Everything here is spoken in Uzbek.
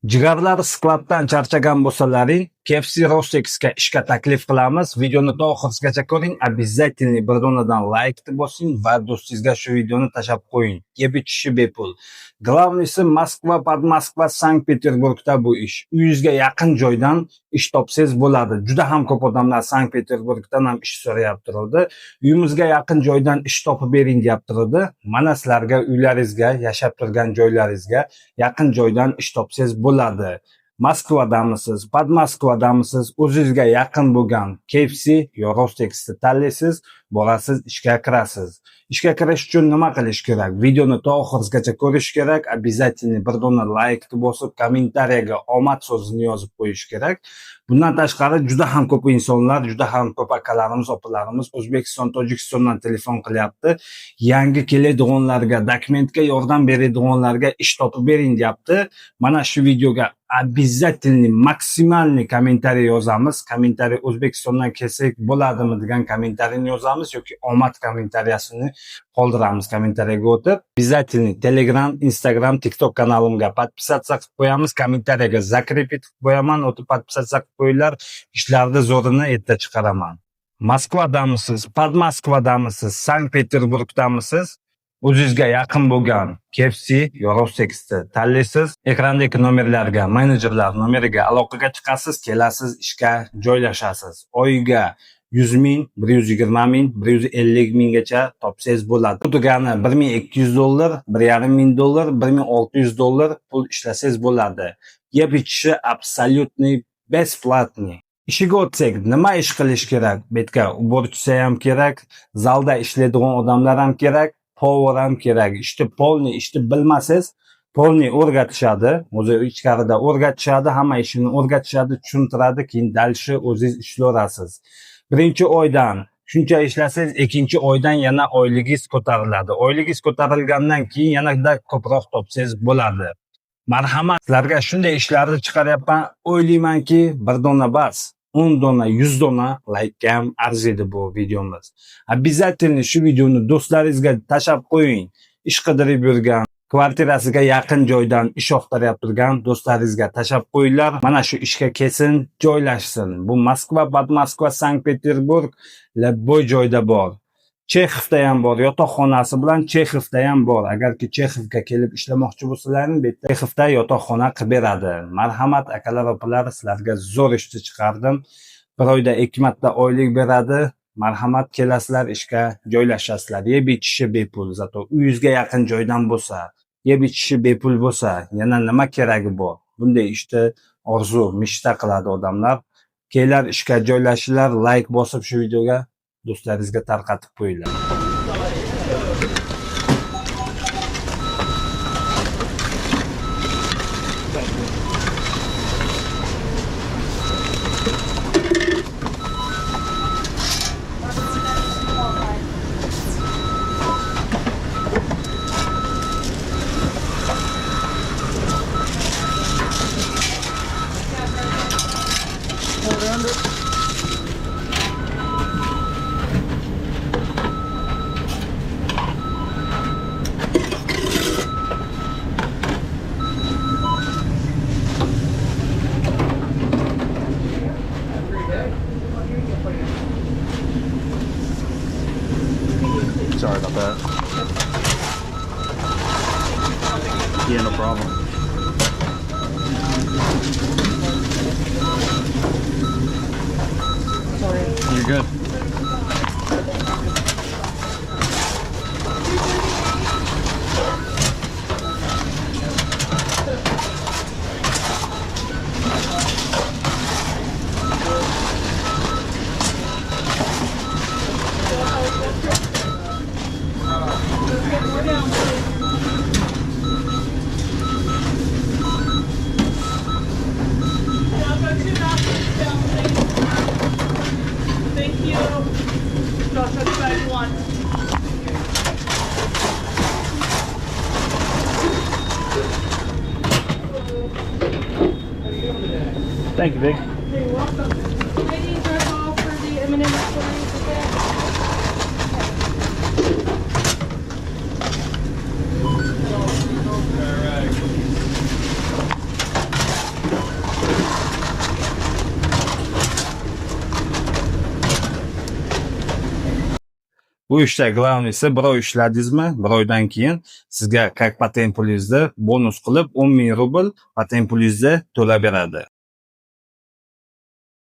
Jigarlar skladdan charchagan bo'lsalaring, KFC Rostex'ga ishga taklif qilamiz. Videoni to oxirigacha ko'ring. Обязательно bir donadan like bosing va do'stingizga shu videoni tashab qo'ying. Yeb ichishi bepul. Главныйsi Moskva, Podmoskva, Sankt-Peterburgda bu ish. Uyingizga yaqin joydan ish topsangiz bo'ladi. Juda ham ko'p odamlar Sankt-Peterburgdan ham ish so'rayapti turdi. Uyimizga yaqin joydan ish topib bering deyapti turdi. Mana sizlarga uylaringizga, yashab turgan joylaringizga yaqin joydan ish topsangiz bo'ladi. Moskvadamisiz, Podmoskvadamisiz, o'zingizga yaqin bo'lgan KFC yo Rostex'ni tanlaysiz, borasiz, ishga kirasiz. Ishga kirish uchun nima qilish kerak? Videoni to oxirigacha ko'rish kerak. Обязательно bir dona like bosib, kommentariyaga omad so'zini yozib qo'yish kerak. Bundan tashqari juda ham ko'p insonlar, juda ham ko'p akalarimiz, opalarimiz O'zbekiston, Tojikistondan telefon qilyapti. Yangi keladiganlarga, dokumentga yordam beradiganlarga ish topib bering deyapti. Mana shu videoga обязательно maksimalniy kommentariy yozamiz. Kommentariy O'zbekistondan kelsak bo'ladimi degan kommentariyni yozamiz yoki omad kommentariyasini qoldiramiz kommentariyaga o'tib. Обязательно Telegram, Instagram, TikTok kanalimga podpisatsiya qilib qo'yamiz. Kommentariyaga zakrepit qilib qo'yaman, o'tib podpisatsiya qilib qo'yinglar. Ishlarni zo'rini erta chiqaraman. Moskvadamisiz, Podmoskvadamisiz, Sankt-Peterburgdamisiz? O'zingizga yaqin bo'lgan KFC yo Rostex'ni tanlaysiz. Ekrandagi nomerlarga, menejerlar nomeriga aloqaga chiqasiz, kelasiz, ishga joylashasiz. Oyiga 100 ming, 120 ming, 150 minggacha topsangiz bo'ladi. Bu degani $1200, $1,5 ming, $1600 pul ishlasangiz bo'ladi. Yeb ichishi absolutniy besplatniy. Ishiga o'tsak, nima ish qilish kerak? Betka ubорщица ham kerak, zalda ishlaydigan odamlar ham kerak, povor ham kerak. İşte polni ishni bilmasangiz, polni o'rgatishadi. O'zi ichkarida o'rgatishadi, hamma ishini o'rgatishadi, tushuntiradi, keyin dalshi o'zingiz ishlayverasiz. Birinchi oydan shuncha ishlasangiz, ikkinchi oydan yana oyligingiz ko'tariladi. Oyligingiz ko'tarilgandan keyin yanada ko'proq topsangiz bo'ladi. Marhamat, sizlarga shunday ishlarni chiqaryapman. O'ylaymanki, bir dona bas, 10 dona, 100 dona like ham arziydi bu videomiz. Обязательно shu videoni do'stlaringizga tashab qo'ying. Ish qidirib yurgan, kvartirasiga yaqin joydan ish oqtaryapti turgan do'stlaringizga tashab qo'yinglar. Mana shu ishga kelsin, joylashsin. Bu Moskva, Podmoskva, Sankt-Peterburg boy joyda bor. Chexovda ham bor, yotoqxonasi bilan Chexovda ham bor. Agarki Chexovga kelib ishlamoqchi bo'lsalaring, bitta Chexovda yotoqxona qilib beradi. Marhamat akalar, opalar, sizlarga zo'r ishni chiqardim. Bir oyda 2 marta oylik beradi. Marhamat, kelasizlar, ishga joylashasizlar. Yeb ichishi bepul. Zato uyingizga yaqin joydan bo'lsa, yeb ichishi bepul bo'lsa, yana nima keragi bor? Bunday ishni orzu, mishta qiladi odamlar. Kelinglar, ishga joylashinglar, like bosib shu videoga do'stlaringizga tarqatib qo'yinglar. Sorry about that. Yeah, no problem. Sorry. You're good. Thank you. Josh, I'll be back in one. Thank you, Big. You're welcome. Any dress off for the M&M stories today? Bu ishda главныйsi bir oy ishladingizmi, bir oydan keyin sizga как patent pulingizda bonus qilib 10 000 rubl patent pulingizda to'lab beradi.